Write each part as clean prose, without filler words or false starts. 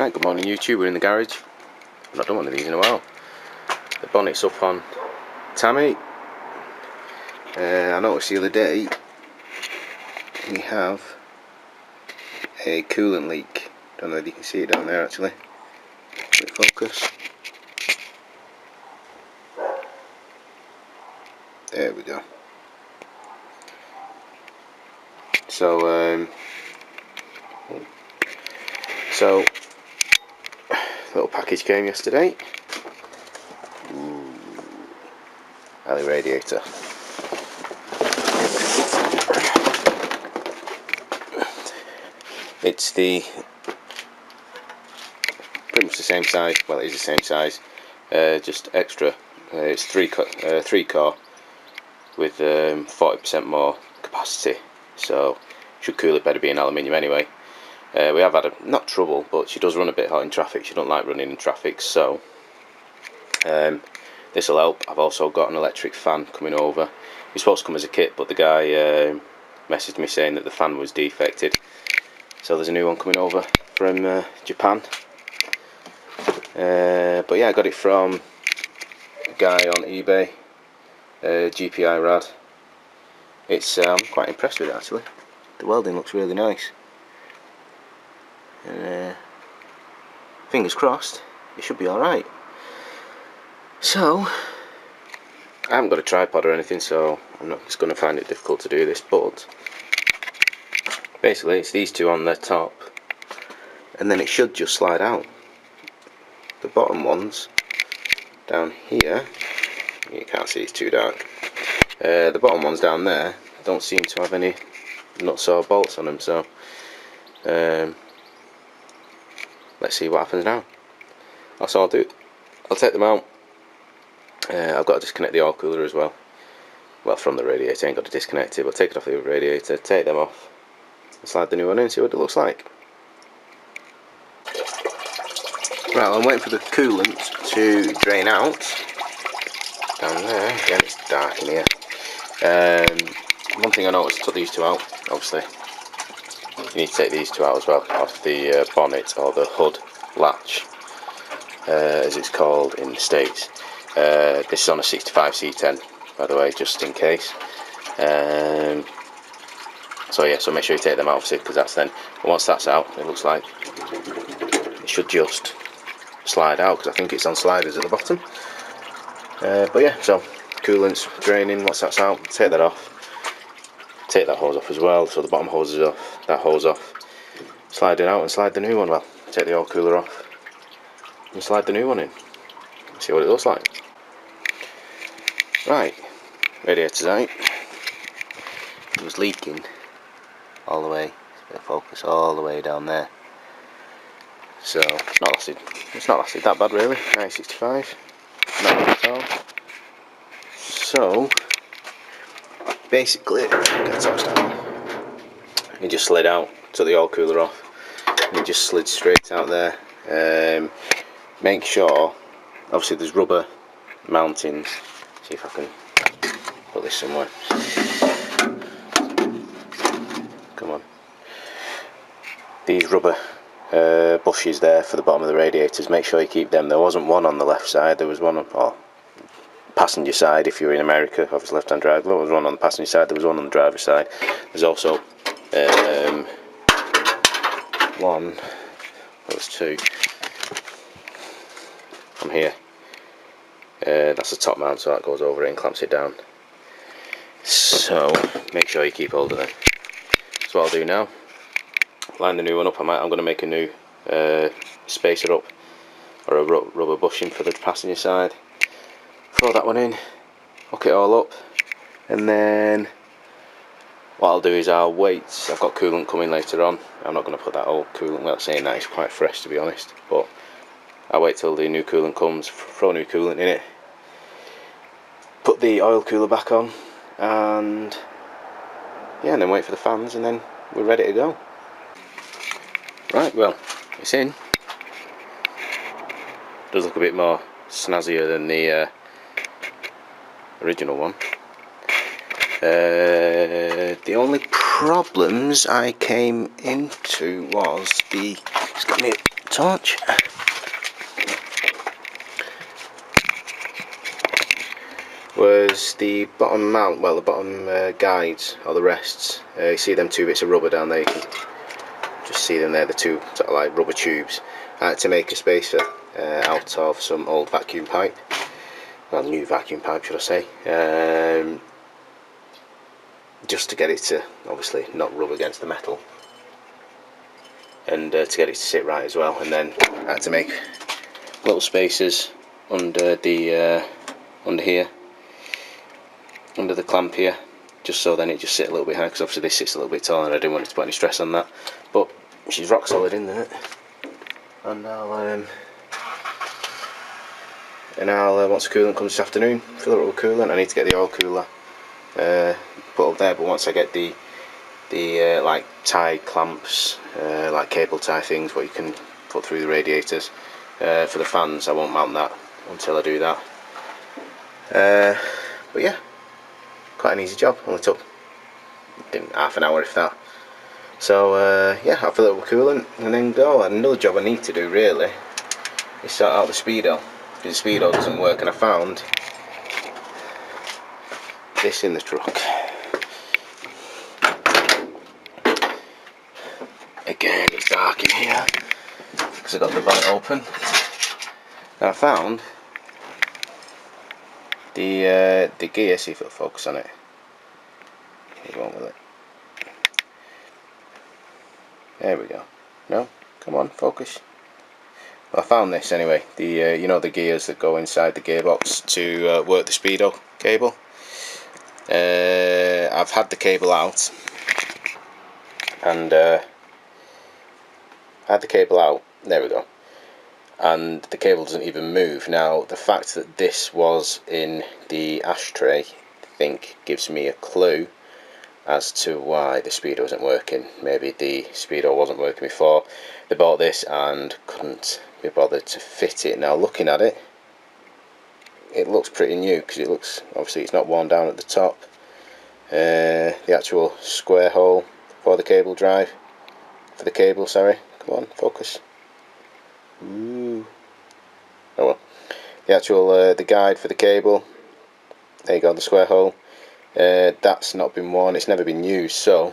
Right, good morning YouTube, we're in the garage. I've not done one of these in a while. The bonnet's up on Tammy. I noticed the other day we have a coolant leak. Don't know if you can see it down there actually. Let it focus. There we go. So little package came yesterday. Ali radiator. It's pretty much the same size. Well, it is the same size, just extra. It's three core with 40% more capacity, so should cool it better being aluminium anyway. We have had not trouble, but she does run a bit hot in traffic. She don't like running in traffic, so this will help. I've also got an electric fan coming over. It's supposed to come as a kit, but the guy messaged me saying that the fan was defected, so there's a new one coming over from Japan. But yeah, I got it from a guy on eBay, GPIRAD. I'm quite impressed with it actually. The welding looks really nice. Fingers crossed, it should be alright. So, I haven't got a tripod or anything, so I'm not just going to find it difficult to do this, but basically it's these two on the top, and then it should just slide out. The bottom ones down here, you can't see, it's too dark. The bottom ones down there don't seem to have any nuts or bolts on them, so let's see what happens now. That's all I'll do. I'll take them out. I've got to disconnect the oil cooler as well. Well, from the radiator, I ain't got to disconnect it, but take it off the radiator, take them off, and slide the new one in and see what it looks like. Right, well, I'm waiting for the coolant to drain out. Down there, again it's dark in here. One thing I noticed, I took these two out, obviously. You need to take these two out as well, off the bonnet or the hood latch, as it's called in the States. This is on a 65 C10, by the way, just in case. So yeah, so make sure you take them out, obviously, because that's then, once that's out, it looks like it should just slide out, because I think it's on sliders at the bottom. But yeah, so coolant's draining. Once that's out, take that off. Take that hose off as well, so the bottom hose is off, that hose off. Slide it out and slide the new one. Well, take the oil cooler off and slide the new one in. See what it looks like. Right, radiator's out. It was leaking all the way, focus all the way down there. So it's not lasted that bad really. 965, not bad at all. So basically, get touched down. It just slid out, took the oil cooler off, and it just slid straight out there. Make sure, obviously there's rubber mountings. See if I can put this somewhere. Come on. These rubber bushes there for the bottom of the radiators, make sure you keep them. There wasn't one on the left side, there was one on passenger side. If you're in America, obviously left hand drive, there was one on the passenger side, there was one on the driver's side. There's also one, well, there's two on here. That's the top mount, so that goes over it and clamps it down. So make sure you keep hold of them. That's what I'll do now. Line the new one up. I'm going to make a new spacer up, or a rubber bushing for the passenger side. Throw that one in, hook it all up, and then what I'll do is I'll wait. I've got coolant coming later on. I'm not going to put that old coolant, well, saying that, it's quite fresh to be honest, but I'll wait till the new coolant comes, throw new coolant in it, put the oil cooler back on, and yeah, and then wait for the fans, and then we're ready to go. Right, well, it's in. Does look a bit more snazzier than the original one. The only problems I came into was just get me torch. Was the bottom mount, well, the bottom guides or the rests. You see them two bits of rubber down there. You can just see them there, the two sort of like rubber tubes. I had to make a spacer out of some old vacuum pipe, well, new vacuum pipe should I say, just to get it to obviously not rub against the metal, and to get it to sit right as well. And then I had to make little spacers under the under here, under the clamp here, just so then it just sit a little bit higher, because obviously this sits a little bit taller and I didn't want it to put any stress on that. But she's rock solid in there, and I'll once the coolant comes this afternoon, fill it up with coolant. I need to get the oil cooler put up there, but once I get the like tie clamps, like cable tie things what you can put through the radiators for the fans, I won't mount that until I do that. But yeah, quite an easy job, only took half an hour if that. So yeah, I'll fill it up with coolant and then go. And another job I need to do really is sort out the speedo, because the speedo doesn't work, and I found this in the truck. Again, it's dark in here because I got the bonnet open. And I found the gear. See if it'll focus on it. It won't, will it? There we go. No, come on, focus. Well, I found this anyway. The you know, the gears that go inside the gearbox to work the speedo cable. I've had the cable out, and had the cable out, there we go, and the cable doesn't even move. Now the fact that this was in the ashtray, I think, gives me a clue as to why the speedo isn't working. Maybe the speedo wasn't working before they bought this and couldn't be bothered to fit it. Now looking at it, it looks pretty new, because it looks, obviously it's not worn down at the top. The actual square hole for the cable drive, for the cable, sorry, come on, focus. Ooh. Oh well. The actual the guide for the cable, there you go, the square hole, that's not been worn, it's never been used. So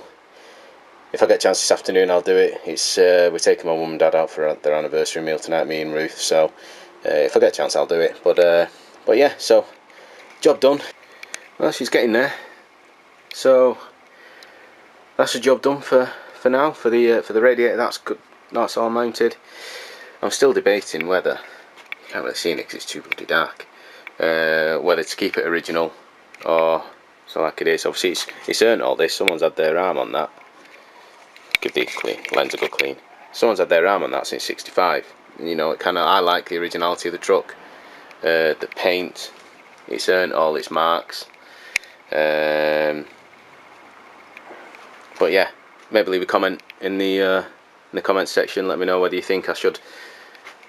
if I get a chance this afternoon, I'll do it. It's we're taking my mum and dad out for their anniversary meal tonight, me and Ruth, so if I get a chance I'll do it. But yeah, so job done. Well, she's getting there, so that's the job done for now, for the radiator. That's good, that's all mounted. I'm still debating whether, you can't really see it because it's too bloody dark, whether to keep it original or so like it is. Obviously it's earned all this. Someone's had their arm on that. Give the lens a good clean. Someone's had their arm on that since '65. You know, it kind of, I like the originality of the truck. The paint, it's earned all its marks. But yeah, maybe leave a comment in the comment section. Let me know whether you think I should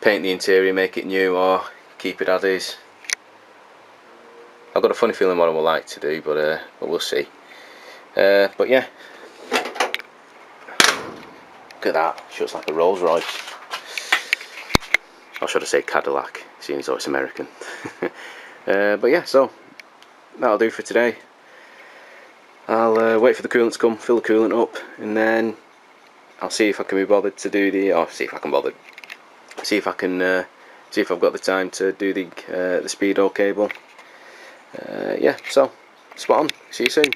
paint the interior, make it new, or keep it as is. I've got a funny feeling what I would like to do, but we'll see. But yeah, look at that, sure, like a Rolls Royce. Or should I say Cadillac, seeing as though it's American. But yeah, so that'll do for today. I'll wait for the coolant to come, fill the coolant up, and then I'll see if I can be bothered to do see if I can see if I've got the time to do the speedo cable. Yeah, so spot on. See you soon.